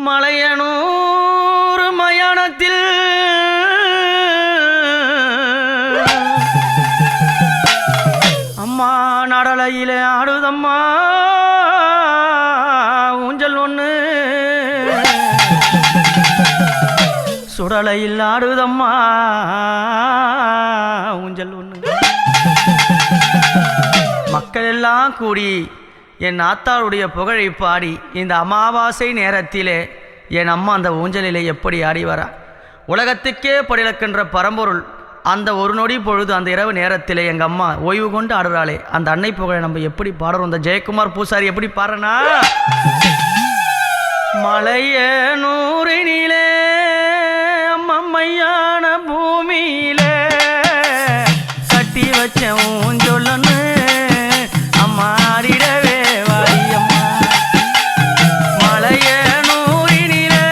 மலையனூர் மயானத்தில் அம்மா நடலையிலே ஆடுதம்மா ஊஞ்சல் ஒன்று சுடலையில் ஆடுதம்மா ஊஞ்சல் ஒன்று மக்கள் எல்லாம் கூடி என் ஆத்தாளுடைய புகழை பாடி இந்த அமாவாசை நேரத்திலே என் அம்மா அந்த ஊஞ்சலிலே எப்படி ஆடி வரா. உலகத்துக்கே படிலக்கின்ற பரம்பொருள் அந்த ஒரு நொடி பொழுது அந்த இரவு நேரத்திலே எங்கள் அம்மா ஓய்வு கொண்டு ஆடுறாளே அந்த அன்னை புகழை நம்ம எப்படி பாடுறோம். இந்த ஜெயக்குமார் பூசாரி எப்படி பாடுறனா, மலைய நூறினிலே அம்மையான பூமியிலே கட்டி வச்ச ஊஞ்சொல்லன்னு அம்மா ஆடிடவே வாரியம்மா. மலைய நூறினிலே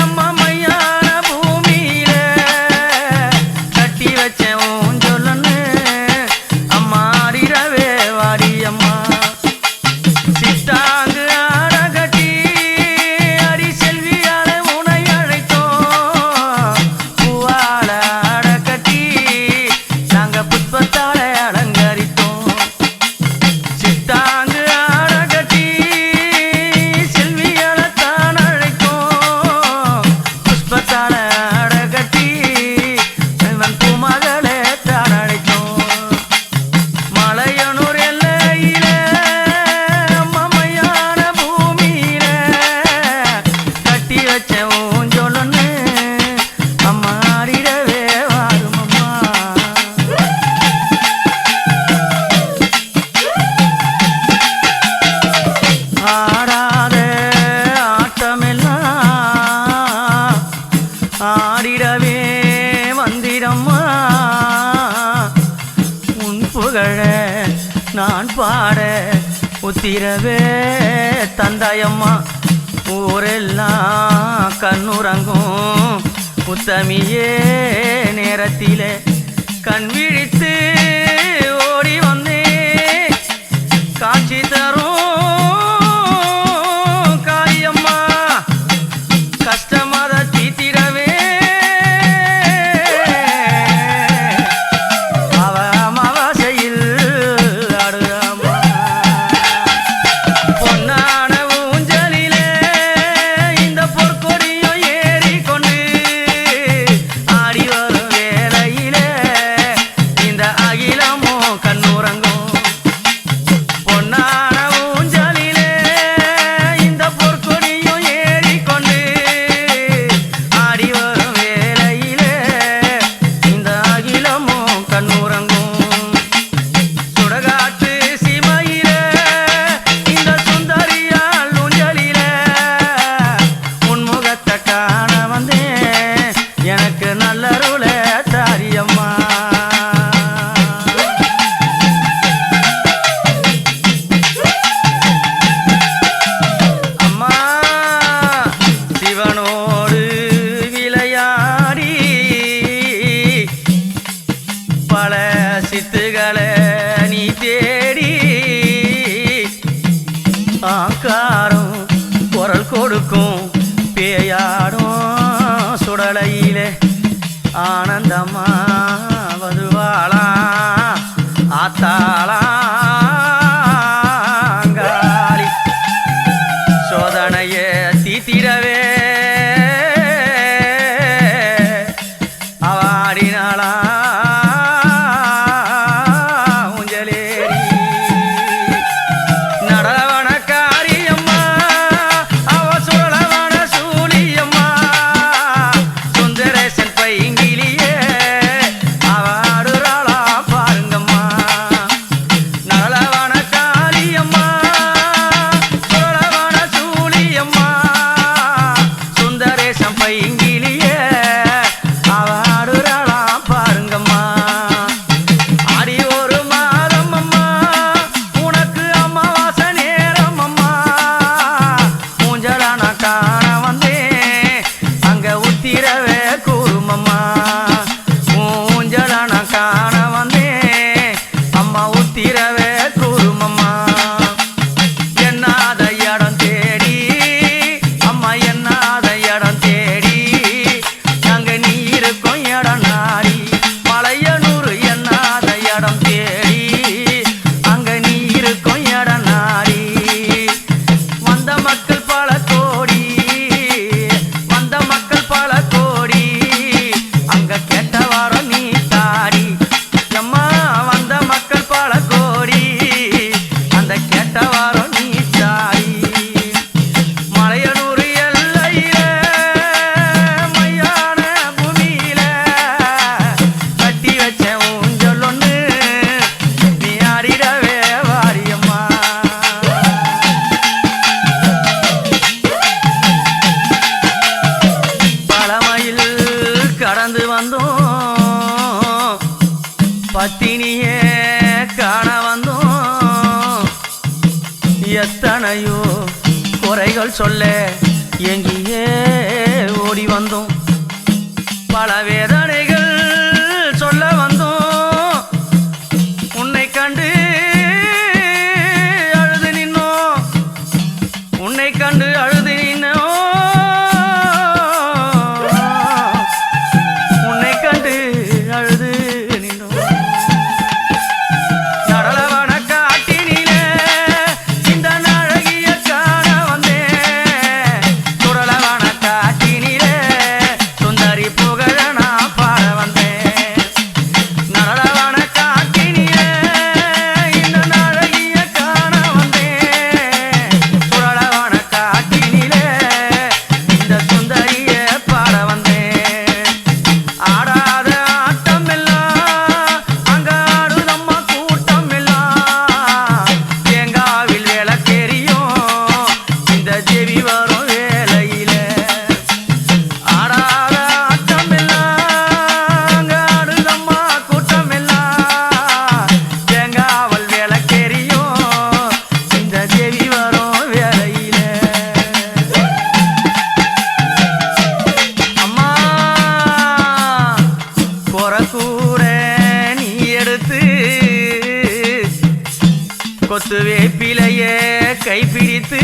அம்மையான பூமியிலே கட்டி வச்ச ஊஞ்சொல்லன்னு அம்மா ஆடிடவே வாரியம்மா. சித்தாங்கு ஆட கட்டி அடி செல்வியால உனை அழைத்தோம், பூவால ஆட கட்டி நாங்க புஷ்பத்தால அலங்கரித்தோம். சித்தாங்கு ஆட கட்டி செல்வியால தான் அழைத்தோம், புஷ்பத்தால ஆட கட்டி பூமகளே தான் அழைத்தோம். மலையனூர் எல்லையிலே அம்மையான பூமியிலே கட்டி வச்ச ஊஞ்சொல்லன்னு அம்மா ஆடிடவே வாரும் அம்மா. ஆடாத ஆட்டமெல்லாம் ஆடிடவே வந்திடம்மா, உன் புகழ நான் பாட உத்திரவே தந்தாயம்மா. ஊரெல்லாம் கண்ணுறங்கும் உத்தமியே நேரத்திலே கண் விழித்து ஓடி வந்தே காட்சி தரும் காரியம்மா. கஷ்டமத தீத்திரவே அவ அமாவாசையில் ஆடுறாம்மா. பொன்னான ஊஞ்சலிலே இந்த பொற்கொடியும் ஏறிக்கொண்டு ஆடி வரும் வேளையிலே இந்த அகிலமோ கண்ணுறங்கும். பொன்னான ஊஞ்சலிலே இந்த பொற்கொடியும் ஏறிக்கொண்டு ஆடி வரும் வேளையிலே இந்த அகிலமோ கண்ணுறங்கும். சுடகாட்டு சீமையிலே இந்த சுந்தரியால் ஊஞ்சலிலே உன்முகத்தை காண வந்தேன், எனக்கு நல்லருளே தாரியம்மா. அம்மா சிவனோடு விளையாடி பல சித்துகளை நீ தேடி ஆக்காரம் குரல் கொடுக்கும் பேயாடும் சுடலையிலே ஆனந்தம்மா வருவாளா ஆத்தாளாங்காளி சோதனையே தீத்திரவே அவாடினாளா ஊஞ்சலேரி. நடவன காரியம்மா அவ சுழலவன சூழியம்மா, சுந்தரேசன் பைங்கிலியே அவ ஆடுறாளா பாருங்கம்மா. நலவன காரியம்மா சுழலவன சூழியம்மா, சுந்தரேசன் பைங்கிலியே அவ ஆடுறாளா பாருங்கம்மா. ஆடி ஒரு மாதம் அம்மா உனக்கு அமாவாசை நேரம் அம்மா, ஊஞ்சலான காண வந்தேன் அங்க உத்திரவே கூறுமம்மா. ஊஞ்சலான காண வந்தேன் அம்மா உத்திரவே கூறுமம்மா. என்னாத இடம் தேடி அம்மா பதில் சொல்ல எங்கேயே ஓடி வந்தோம். பல வேதனைகள் சொல்ல வந்தோம். உன்னை கண்டு அழுது நின்னோம். உன்னை கண்டு அழுது நின்னோம். உன்னை கண்டு அழுது நின்னோம். நடலவன காட்டினிலே இந்த அழகிய காண வந்தேன். சுடலவன காட்டினிலே சுந்தரி புகழ நான் பாட வந்தேன். நடலவன காட்டினிலே இந்த அழகிய காண வந்தேன். சுடலவன காட்டினிலே இந்த சுந்தரிய பாட வந்தேன். ஆடாத ஆட்டம் எல்லாம் அங்க ஆடுதம்மா கூட்டம் எல்லாம். தேங்காவில் விளக்கெரியும் இந்த தேவி வரும் வேளையில. ஆடாத ஆட்டம் எல்லாம் அங்க ஆடுதம்மா கூட்டம் எல்லாம். தேங்காவல் விளக்கெரியும் இந்த தேவி வரும் வேளையில. அம்மா கொரக்கூட நீ எடுத்து கொத்து வேப்பிலையே கைப்பிடித்து